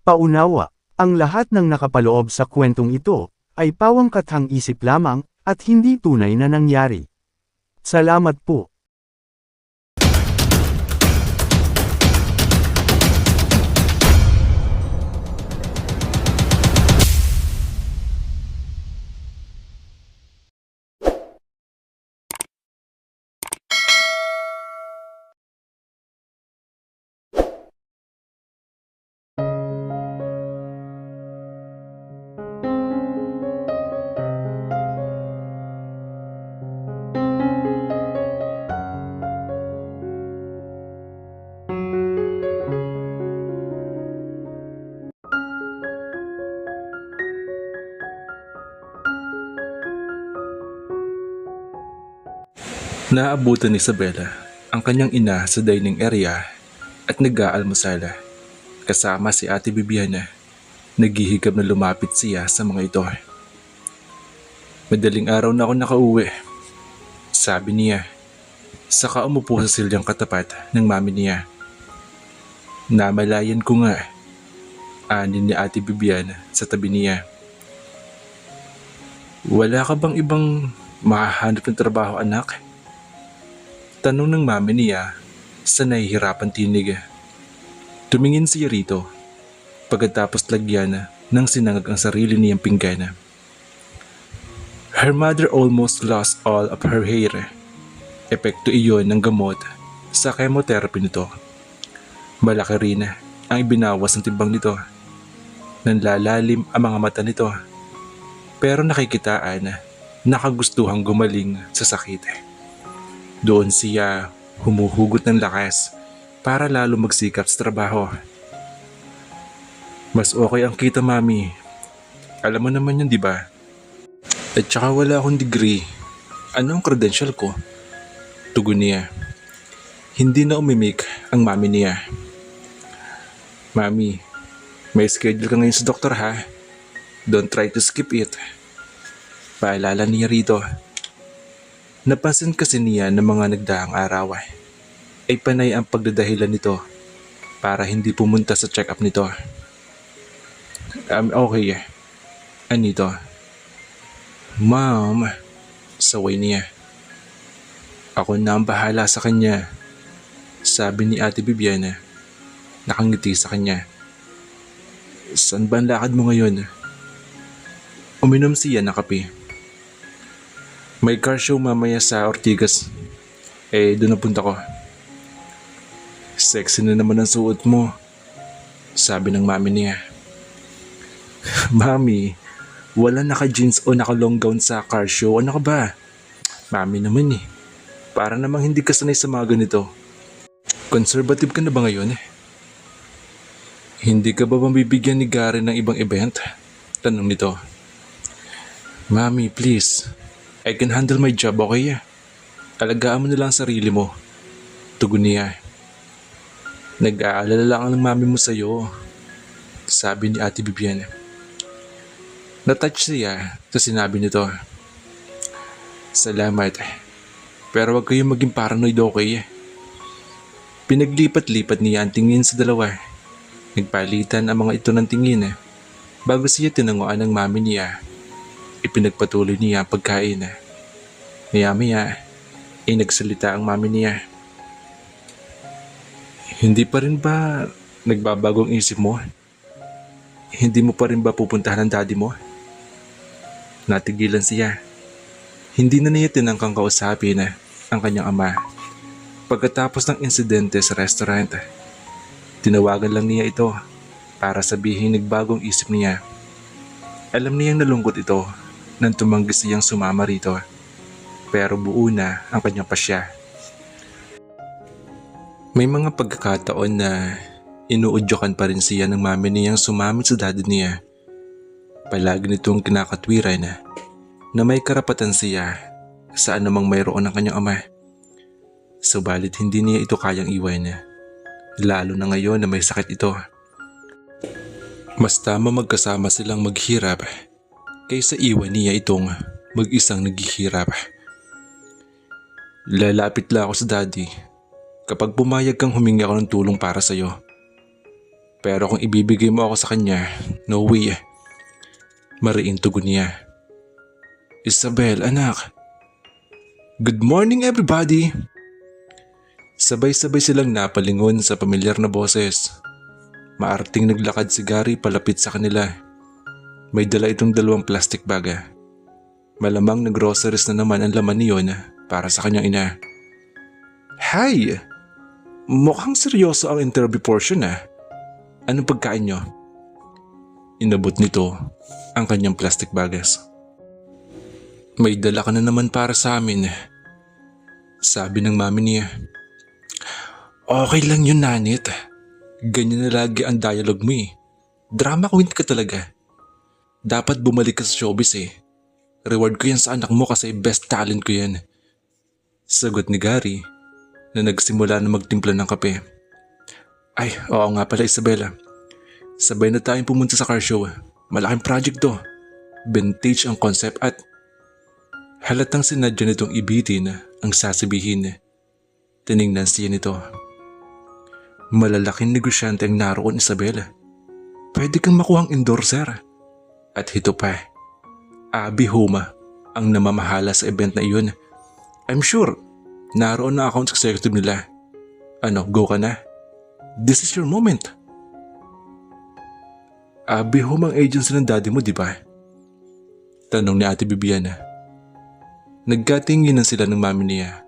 Paunawa, ang lahat ng nakapaloob sa kwentong ito, ay pawangkathang isip lamang, at hindi tunay na nangyari. Salamat po. Naabutan ni Isabela ang kanyang ina sa dining area at nag-aalmusala. Kasama si Ate Bibiana, naghihigab na lumapit siya sa mga ito. Madaling araw na ako nakauwi, sabi niya. Saka umupo sa silyang katapat ng mami niya. Namalayan ko nga, anin ni Ate Bibiana sa tabi niya. Wala ka bang ibang mahahanap ng trabaho, anak? Tanong ng mami niya sa nahihirapan tinig. Tumingin siya rito pagkatapos lagyan ng sinangag ang sarili niyang pinggana. Her mother almost lost all of her hair. Epekto iyon ng gamot sa chemotherapy nito. Malaki rin ang ibinawas ng timbang nito. Nanlalalim ang mga mata nito. Pero nakikitaan na kagustuhang gumaling sa sakit. Doon siya humuhugot ng lakas para lalo magsikap sa trabaho. Mas okay ang kita, mami. Alam mo naman yun, di ba? At saka wala akong degree. Ano ang credential ko? Tugon niya. Hindi na umimik ang mami niya. Mami, may schedule ka ngayon sa doktor, ha? Don't try to skip it. Paalala niya rito. Napansin kasi niya ng mga nagdaang araw ay panay ang pagdadahilan nito para hindi pumunta sa check-up nito. Okay. Anito? Ma'am, saway niya. Ako na ang bahala sa kanya, sabi ni Ate Bibiana. Nakangiti sa kanya. Saan ba ang lakad mo ngayon? Uminom siya ng kape. May car show mamaya sa Ortigas. Doon napunta ko. Sexy na naman ang suot mo, sabi ng mami niya. Mami, wala naka-jeans o naka-long gown sa car show. Ano ka ba? Mami naman para namang hindi ka sanay sa mga ganito. Conservative ka na ba ngayon? Hindi ka ba mabibigyan ni Gary ng ibang event? Tanong nito. Mami, please. I can handle my job, okay? Alagaan mo na lang sarili mo. Tugon niya. Nag-aalala lang ang mami mo sa'yo, sabi ni Ate Bibiana. Natouch siya sa sinabi nito. Salamat. Pero wag kayong maging paranoid, okay? Pinaglipat-lipat niya ang tingin sa dalawa. Nagpalitan ang mga ito ng tingin bago siya tinanguan ng mami niya. Ipinagpatuloy niya ang pagkain. Maya-maya, nagsalita ang mami niya. Hindi pa rin ba nagbabagong isip mo? Hindi mo pa rin ba pupuntahan ang daddy mo? Natigilan siya. Hindi na niya tinangkang kausapin ang kanyang ama. Pagkatapos ng insidente sa restaurant, tinawagan lang niya ito para sabihin nagbagong isip niya. Alam niyang nalungkot ito nang tumanggi siyang sumama rito. Pero buo na ang kanyang pasya. May mga pagkakataon na inuudyokan pa rin siya ng mami niyang sumamit sa daddy niya. Palagi nitong kinakatwiran na may karapatan siya sa anumang mayroon ng kanyang ama. Subalit hindi niya ito kayang iwan, lalo na ngayon na may sakit ito. Mas tama magkasama silang maghirap kaysa iwan niya itong mag-isang naghihirap. Lalapit lang ako sa daddy kapag pumayag kang humingi ako ng tulong para sa'yo. Pero kung ibibigay mo ako sa kanya, no way. Mariing tugon niya. Isabel, anak. Good morning everybody! Sabay-sabay silang napalingon sa pamilyar na boses. Maarting naglakad si Gary palapit sa kanila. May dala itong 2 plastic bag. Malamang na groceries na naman ang laman niyon para sa kanyang ina. Hi! Mukhang seryoso ang interview portion. Anong pagkain nyo? Inabot nito ang kanyang plastic bags. May dala ka na naman para sa amin. Sabi ng mami niya. Okay lang yun, Nanit. Ganyan na lagi ang dialogue mo Drama queen ka talaga. Dapat bumalik ka sa showbiz Reward ko yan sa anak mo kasi best talent ko yan. Sagot ni Gary na nagsimula na magtimpla ng kape. Ay, oo nga pala Isabela. Sabay na tayong pumunta sa car show. Malaking project to. Vintage ang concept at halatang sinadya nitong ibitin ang sasabihin. Tiningnan siya nito. Malalaking negosyante ang naroon Isabela. Pwede kang makuhang endorser. At hito pa, Abby Homa ang namamahala sa event na iyon. I'm sure, naroon na account executive nila. Ano, go ka na? This is your moment. Abby Homa ang agency ng daddy mo, di ba? Tanong ni Ate Bibiana. Nagkatinginan sila ng mami niya.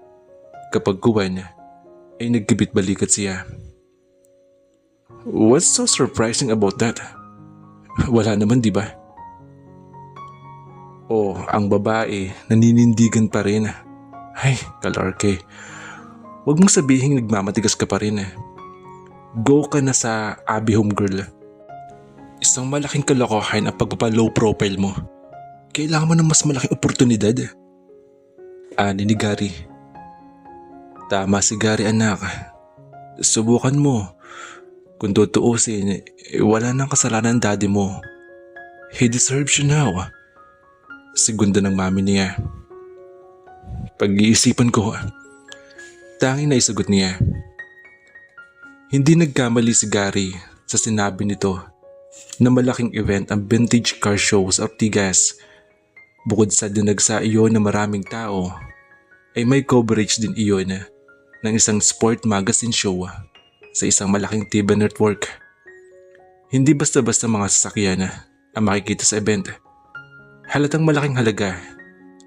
Kapag kuwan, ay nagkibit balikat siya. What's so surprising about that? Wala naman, di ba? Oh, ang babae naninindigan pa rin. Ay, kalarke. Huwag mong sabihin nagmamatigas ka pa rin. Go ka na sa Abby Home Girl. Isang malaking kalokohan ang pagpapa-low profile mo. Kailangan mo ng mas malaking oportunidad. Ani ni Gary. Tama si Gary anak. Subukan mo. Kung tutuusin, wala nang kasalanan ang daddy mo. He deserves you now. Segunda ng mami niya. Pag-iisipan ko. Tanging na isagot niya. Hindi nagkamali si Gary sa sinabi nito na malaking event ang vintage car show sa Ortigas. Bukod sa dinagsa iyon na maraming tao, ay may coverage din iyon ng isang sport magazine show sa isang malaking TV network. Hindi basta-basta mga sasakyan ang makikita sa event. Halatang malaking halaga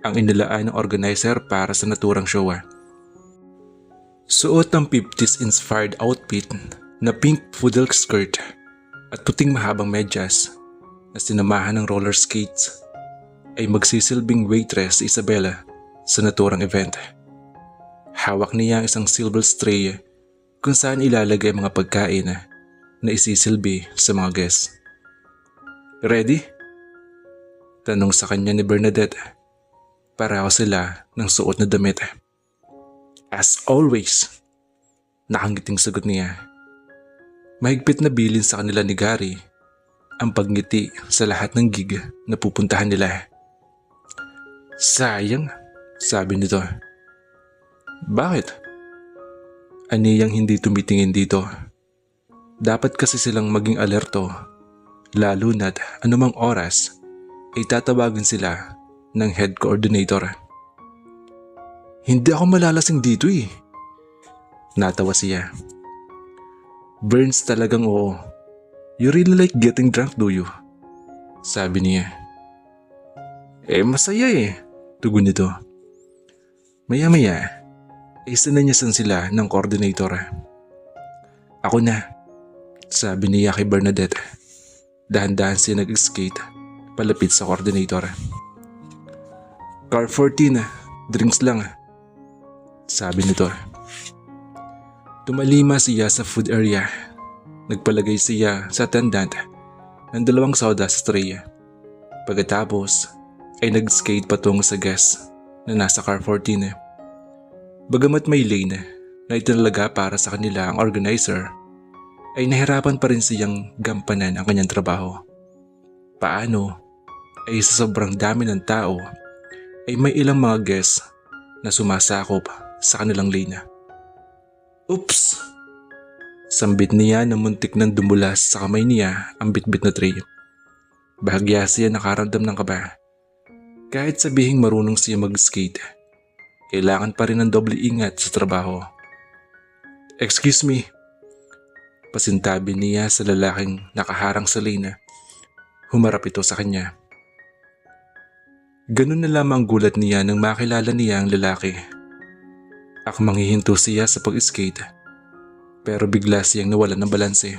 ang inilaan ng organizer para sa naturang show. Suot ng 50s inspired outfit na pink poodle skirt at puting mahabang medyas na sinamahan ng roller skates ay magsisilbing waitress si Isabela sa naturang event. Hawak niya ang isang silver tray kung saan ilalagay ang mga pagkain na isisilbi sa mga guests. Ready? Tanong sa kanya ni Bernadette. Pareho sila ng suot na damit. As always, nakangiting sagot niya. Mahigpit na bilin sa kanila ni Gary ang pagngiti sa lahat ng gig na pupuntahan nila. Sayang, sabi nito. Bakit? Aniyang hindi tumitingin dito. Dapat kasi silang maging alerto, lalo na't anumang oras ay tatawagin sila ng head coordinator. Hindi ako malalasing dito Natawa siya. Burns talagang oo. You really like getting drunk, do you? Sabi niya. Masaya tugon nito. Maya-maya, sinanyasan sila ng coordinator. Ako na, sabi niya kay Bernadette. Dahan-dahan siya nag-skate palapit sa coordinator. Car 14, drinks lang, sabi nito. Tumalima siya sa food area. Nagpalagay siya sa attendant ng 2 soda sa tray. Pagkatapos ay nag-skate patungo sa guest na nasa car 14. Bagamat may lane na itinalaga para sa kanila ang organizer, ay nahirapan pa rin siyang gampanan ang kanyang trabaho. Paano ay sa sobrang dami ng tao ay may ilang mga guests na sumasakop sa kanilang lane. Oops! Sambit niya na muntik nang dumulas sa kamay niya ang bitbit na tray. Bahagya siya nakaramdam ng kaba. Kahit sabihing marunong siya mag-skate, kailangan pa rin ng doble ingat sa trabaho. "Excuse me," pasintabi niya sa lalaking nakaharang sa lane. Humarap ito sa kanya. Ganun na lamang gulat niya nang makilala niya ang lalaki. Akmang hihinto siya sa pag-skate, pero bigla siyang nawalan ng balanse.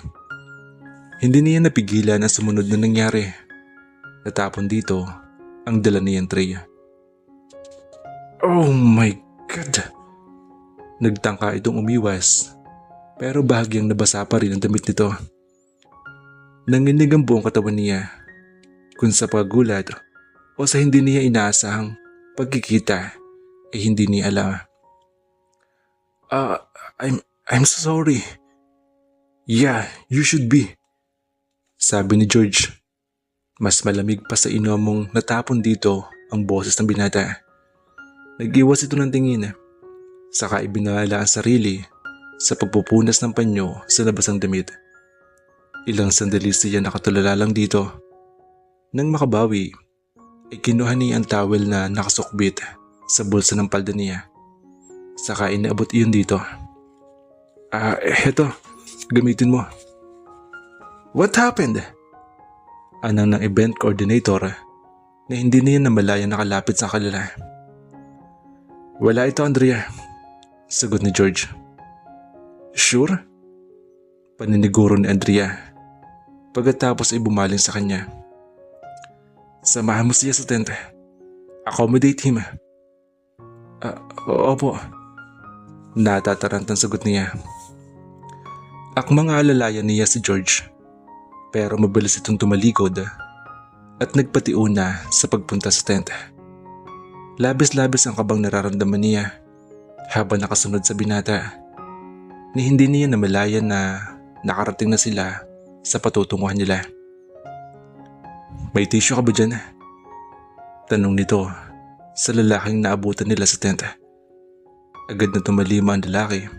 Hindi niya napigilan ang sumunod na nangyari. Natapon dito ang dala niyang tray. Oh my God! Nagtangka itong umiwas, pero bahagyang nabasa pa rin ang damit nito. Nanginig ang buong katawan niya, kung sa paggulat o sa hindi niya inaasahang pagkikita ay hindi niya alam. I'm so sorry." "Yeah, you should be," sabi ni George. Mas malamig pa sa inomong natapon dito ang boses ng binata. Nag-iwas ito ng tingin, saka ibinala ang sarili sa pagpupunas ng panyo sa nabasang damit. Ilang sandali siya nakatulala lang dito. Nang makabawi, ay kinuha niya ang towel na nakasukbit sa bulsa ng palda niya. Saka inaabot iyon dito. Heto, gamitin mo." "What happened?" Anang ng event coordinator na hindi niya namalaya nakalapit sa kanila. "Wala ito, Andrea," sagot ni George. "Sure?" Paniniguro ni Andrea. Pagkatapos ay bumaling sa kanya. "Samahan mo siya sa tent. Accommodate him." Opo," natatarantang sagot niya. Akmang alalayan niya si George, pero mabilis itong tumalikod at nagpatiuna sa pagpunta sa tent. Labis-labis ang kabang nararamdaman niya habang nakasunod sa binata, ni hindi niya namalayan na nakarating na sila sa patutunguhan nila. "May tissue ka ba dyan?" tanong nito sa lalaking naabutan nila sa tent. Agad na tumalima ang lalaki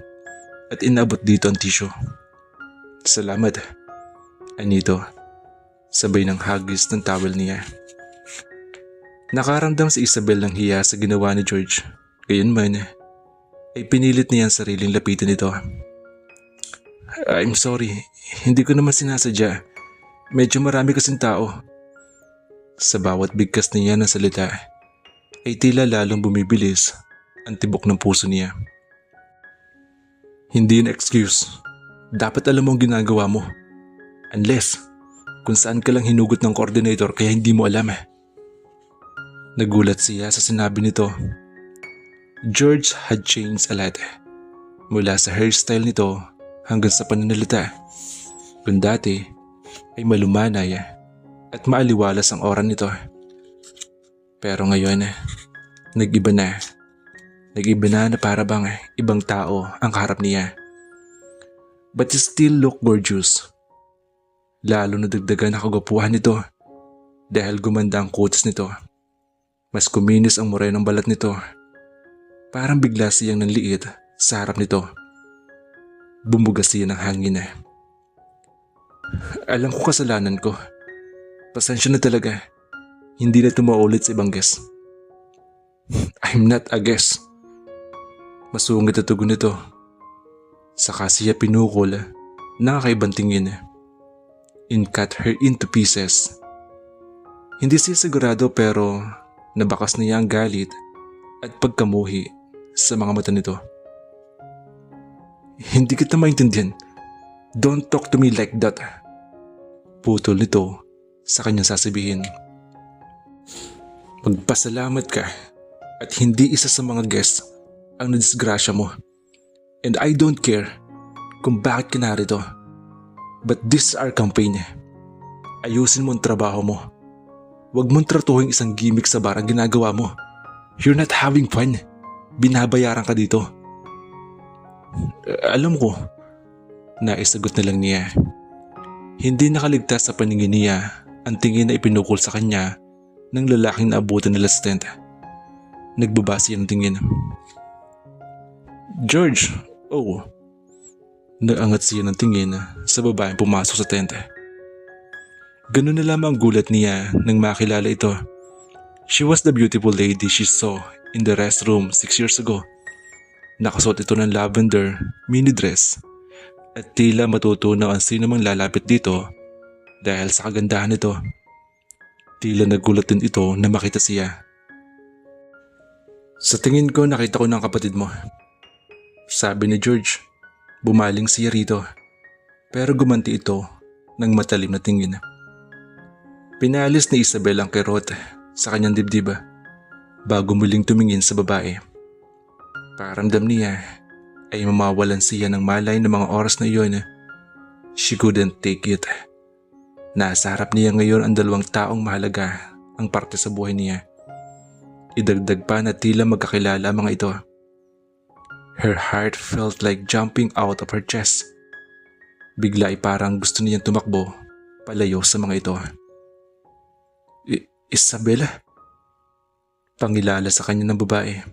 at inabot dito ang tissue. "Salamat," anito, sabay ng hagis ng towel niya. Nakaramdam si Isabel ng hiya sa ginawa ni George. Gayunman, ay pinilit niya ang sariling lapitan nito. "I'm sorry, hindi ko naman sinasadya. Medyo marami kasing tao." Sa bawat bigkas niya ng salita, ay tila lalong bumibilis ang tibok ng puso niya. "Hindi na excuse. Dapat alam mo ang ginagawa mo. Unless, kung saan ka lang hinugot ng coordinator kaya hindi mo alam." Nagulat siya sa sinabi nito. George had changed a lot. Mula sa hairstyle nito hanggang sa pananalita. Kung dati ay malumanay at maaliwalas ang aura nito. Pero ngayon, nag-iba na. Nag-iba na para bang ibang tao ang kaharap niya. But he still looked gorgeous. Lalo na dagdagan ang kagwapuhan nito dahil gumanda ang quotes nito. Mas kuminis ang morenong balat nito. Parang bigla siyang nanliit sa harap nito. Bumuga siya ng hangin. "Alam ko kasalanan ko. Pasensya na talaga. Hindi na tumaulit sa ibang guest." "I'm not a guest." Masungit na tugon nito. Saka siya pinukol na kakaibang tingin. And cut her into pieces. Hindi siya sigurado pero nabakas niya ang galit at pagkamuhi sa mga mata nito. "Hindi kita maintindihan. Don't talk to me like that." Putol nito sa kanyang sasabihin. "Magpasalamat ka at hindi isa sa mga guests ang nadisgrasya mo. And I don't care kung bakit ka narito. But this is our campaign. Ayusin mo ang trabaho mo. Huwag mong tratuhin isang gimmick sa bar ang ginagawa mo. You're not having fun. Binabayaran ka dito." "Alam ko," naisagot na lang niya. Hindi nakaligtas sa paningin niya ang tingin na ipinukol sa kanya ng lalaking naabutan nila sa tent. Nagbaba siya ng tingin. "George, oh, Naangat siya ng tingin sa babaeng pumasok sa tente. Ganun na lamang ang gulat niya nang makilala ito. She was the beautiful lady she saw in the restroom 6 years ago. Nakasuot ito ng lavender mini dress at tila matutunaw ang sino mang lalapit dito dahil sa kagandahan nito. Tila nagulat din ito na makita siya. Sa tingin ko nakita ko ng kapatid mo, sabi ni George. Bumaling siya rito pero gumanti ito ng matalim na tingin. Pinalis ni Isabel ang kerot sa kanyang dibdib bago muling tumingin sa babae. Paramdam niya ay mamawalan siya ng malay ng mga oras na iyon. She couldn't take it. Nasa harap niya ngayon ang dalawang taong mahalaga ang parte sa buhay niya. Idagdag pa na tila magkakilala ang mga ito. Her heart felt like jumping out of her chest. Bigla ay parang gusto niyang tumakbo palayo sa mga ito. Isabela? Pangilala sa kanya ng babae.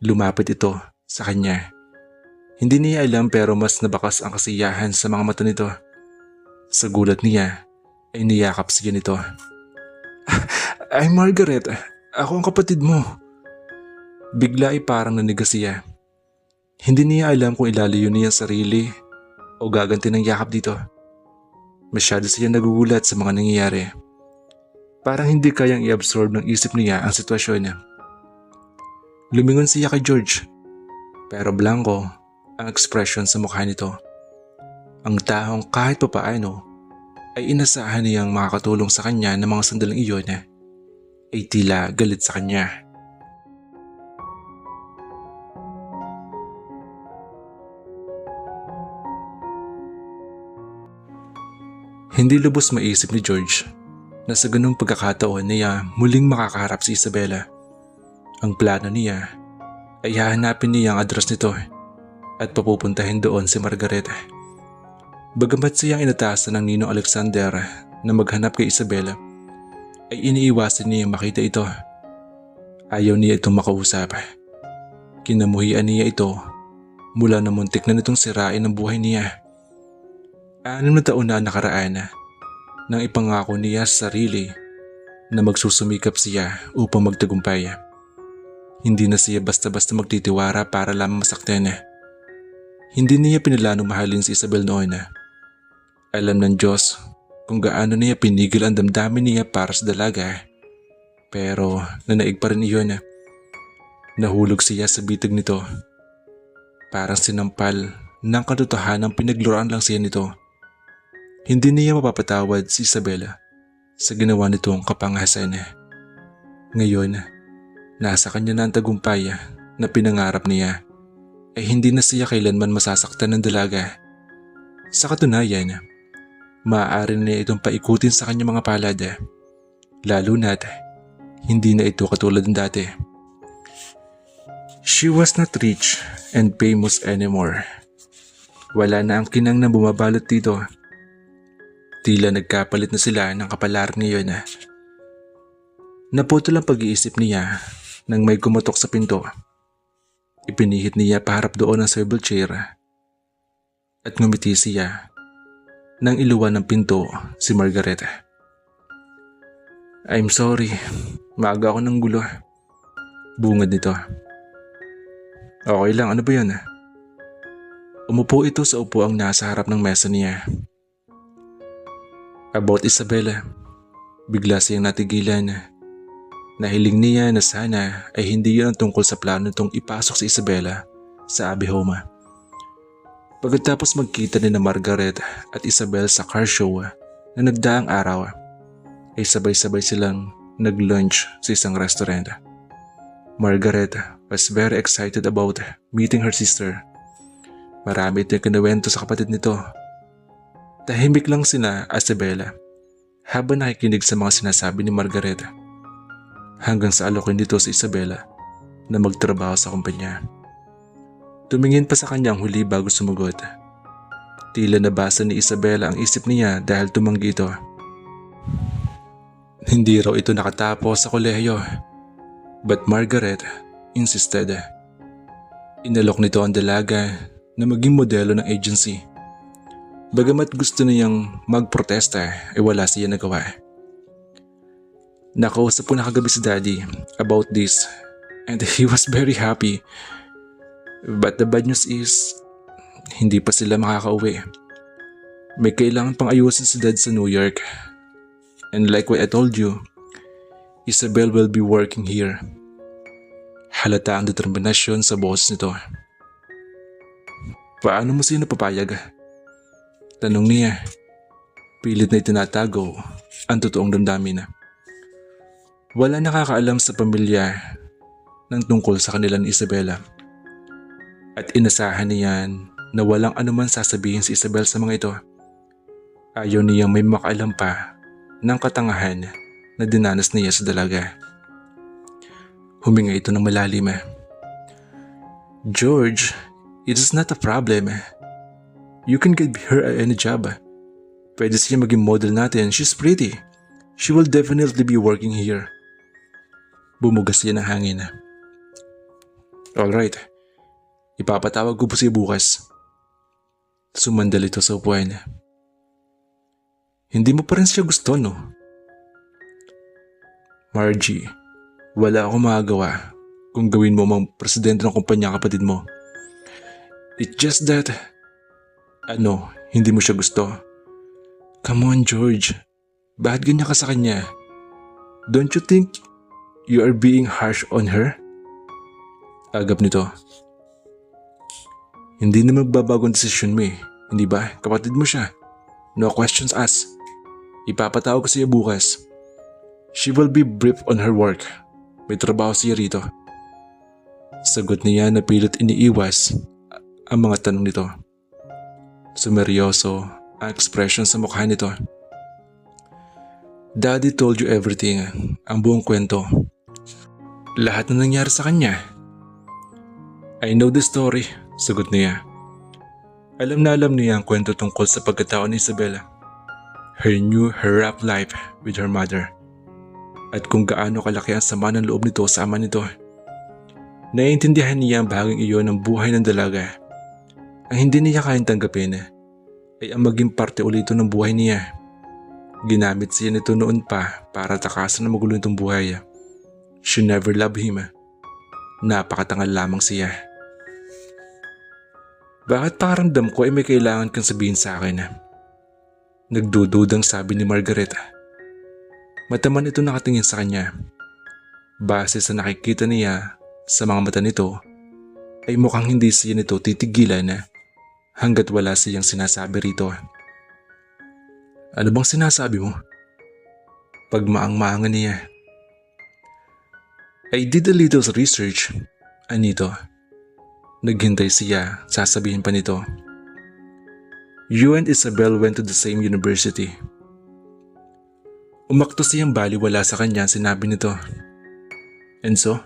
Lumapit ito sa kanya. Hindi niya alam pero mas nabakas ang kasiyahan sa mga mata nito. Sa gulat niya ay niyakap siya nito. Ay Margaret, ako ang kapatid mo. Bigla ay parang nanigas siya. Hindi niya alam kung ilalayo niya ang sarili o gaganti ng yakap dito. Masyado siya nagugulat sa mga nangyayari. Parang hindi kayang i-absorb ng isip niya ang sitwasyon niya. Lumingon siya kay George, pero blanco ang ekspresyon sa mukha nito. Ang taong kahit papaano ay inasahan niyang makakatulong sa kanya ng mga sandaling iyon ay tila galit sa kanya. Hindi lubos maisip ni George na sa ganung pagkakataon niya muling makakaharap si Isabela. Ang plano niya ay hahanapin niya ang address nito at papupuntahin doon si Margaret. Bagamat siyang inatasan ng Ninong Alexander na maghanap kay Isabela, ay iniiwasan niya makita ito. Ayaw niya itong makausap. Kinamuhian niya ito mula na muntik na nitong sirain ang buhay niya. 6 na taon na nakaraan nang ipangako niya sa sarili na magsusumikap siya upang magtagumpay. Hindi na siya basta-basta magtitiwara para lamang masaktan. Hindi niya pinilanong mahalin si Isabel noon. Alam ng Diyos kung gaano niya pinigil ang damdamin niya para sa dalaga. Pero nanaig pa rin iyon. Nahulog siya sa bitag nito. Parang sinampal ng katotohanang pinagluran lang siya nito. Hindi niya mapapatawad si Isabela sa ginawa nitong kapangasan. Ngayon, nasa kanya na ang tagumpay na pinangarap niya ay hindi na siya kailanman masasaktan ng dalaga. Sa katunayan, maaari na itong paikutin sa kanyang mga palad, lalo na't hindi na ito katulad ng dati. She was not rich and famous anymore. Wala na ang kinang na bumabalot dito. Tila nagkapalit na sila ng kapalaran ngayon. Naputol ang pag-iisip niya nang may kumatok sa pinto. Ipinihit niya paharap doon ang swivel chair at ngumiti siya nang iluwan ng pinto si Margaret. I'm sorry, maaga ako ng gulo. Bungad nito. Okay lang, ano ba yun? Umupo ito sa upuang nasa harap ng mesa niya. About Isabela, bigla siyang natigilan. Nahiling niya na sana ay hindi yun ang tungkol sa plano nitong ipasok si Isabela sa Abbey Home. Pagkatapos magkita ni na Margaret at Isabel sa car show na nagdaang araw, ay sabay-sabay silang nag-lunch sa isang restaurant. Margaret was very excited about meeting her sister. Marami itong kinuwento sa kapatid nito. Tahimik lang sina Isabela habang nakikinig sa mga sinasabi ni Margaret, hanggang sa alokin dito si Isabela na magtrabaho sa kumpanya. Tumingin pa sa kanyang huli bago sumagot. Tila nabasa ni Isabela ang isip niya dahil tumanggi ito. Hindi raw ito nakatapos sa kolehiyo, but Margaret insisted. Inalok nito ang dalaga na maging modelo ng agency. Bagamat gusto niyang magprotesta ay wala siya nagawa. Nakausap ko na kagabi si Daddy about this and he was very happy. But the bad news is, hindi pa sila makakauwi. May kailangan pang ayusin si Dad sa New York. And like what I told you, Isabel will be working here. Halata ang determinasyon sa boses nito. Paano mo siya napapayag? Tanong niya. Pilit na itinatago ang totoong damdamin. Wala nakakaalam sa pamilya ng tungkol sa kanila ni Isabela. At inasahan niyan na walang anuman sasabihin si Isabel sa mga ito. Ayaw niyang may makaalam pa ng katangahan na dinanas niya sa dalaga. Huminga ito ng malalim. George, it is not a problem. You can get her any job. Pwede siya maging model natin. She's pretty. She will definitely be working here. Bumugas siya ng hangin. Alright. Ipapatawag ko po siya bukas. Sumandal ito sa upuan. Hindi mo pa rin siya gusto, no? Margie, wala akong magagawa kung gawin mo mang presidente ng kumpanya kapatid mo. It's just that, hindi mo siya gusto. Come on, George. Bakit ganyan ka sa kanya? Don't you think you are being harsh on her? Agap nito. Hindi na magbabago ang desisyon mo eh. Hindi ba? Kapatid mo siya. No questions asked. Ipapatawag ko siya bukas. She will be briefed on her work. May trabaho siya rito. Sagot niya na pilit iniiwas ang mga tanong nito. Sumeryoso ang expression sa mukha nito. Daddy told you everything, ang buong kwento. Lahat na nangyari sa kanya. I know the story, sagot niya. Alam niya ang kwento tungkol sa pagkatao ni Isabela. Her rough life with her mother. At kung gaano kalaki ang sama ng loob nito sa ama nito. Naiintindihan niya ang bahaging iyon ng buhay ng dalaga. Ang hindi niya kayang tanggapin ay ang maging parte ulito ng buhay niya. Ginamit siya nito noon pa para takasan ang magulo nitong buhay. She never loved him. Napakatangal lamang siya. Bakit pakiramdam ko ay may kailangan kang sabihin sa akin? Nagdududang sabi ni Margaret. Mataman ito nakatingin sa kanya. Base sa nakikita niya sa mga mata nito, ay mukhang hindi siya nito titigilan hanggat wala siyang sinasabi rito. Ano bang sinasabi mo? Pagmaang-maangan niya. I did a little research, Anito. Naghintay siya, sasabihin pa nito. You and Isabel went to the same university. Umakto siyang baliwala sa kanya sinabi nito. And so?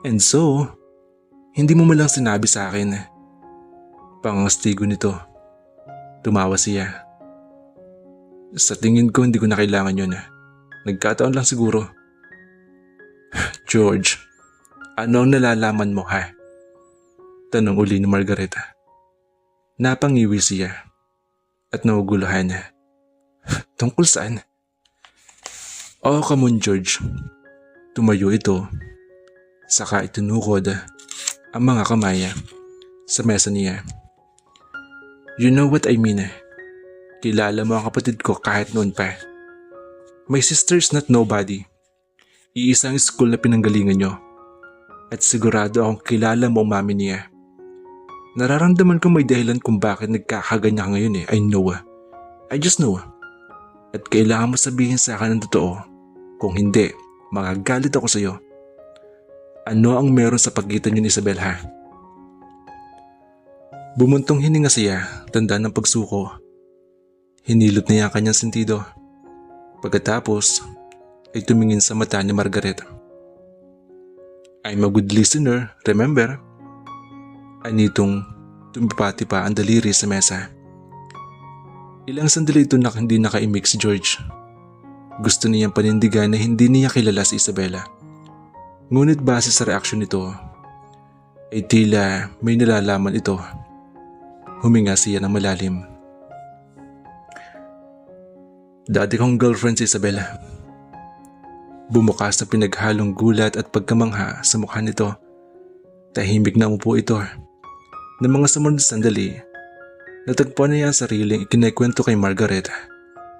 And so? Hindi mo malang sinabi sa akin. Pangastigo nito. Tumawa siya. Sa tingin ko hindi ko na kailangan yun. Nagkataon lang siguro. George, ano ang nalalaman mo ha? Tanong uli ni Margareta. Napangiwi siya at nauguluhan. Tungkol saan? Oh, come on George. Tumayo ito. Saka itinukod ang mga kamay sa mesa niya. You know what I mean. Kilala mo ang kapatid ko kahit noon pa. My sister's not nobody. Iisang school na pinanggalingan nyo. At sigurado akong kilala mo ang mami niya. Nararamdaman ko may dahilan kung bakit nagkakaganya ka ngayon eh. I know. I just know. At kailangan mo sabihin sa akin ang totoo. Kung hindi, magagalit ako sa iyo. Ano ang meron sa pagitan niyo ni Isabel ha? Bumuntong hininga siya, tanda ng pagsuko. Hinilot niya ang kanyang sentido. Pagkatapos, ay tumingin sa mata ni Margaret. I'm a good listener, remember? Anitong tumipati pa ang daliri sa mesa. Ilang sandali ito na hindi nakaimik si George. Gusto niyang panindigan na hindi niya kilala si Isabela. Ngunit base sa reaksyon nito, ay tila may nalalaman ito. Huminga siya ng malalim. Dati kong girlfriend si Isabela. Bumukas na pinaghalong gulat at pagkamangha sa mukha nito. Tahimik na umupo ito. Ng mga sumunod na sandali, natagpuan niya ang sariling ikinikwento kay Margaret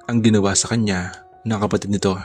ang ginawa sa kanya ng kapatid nito.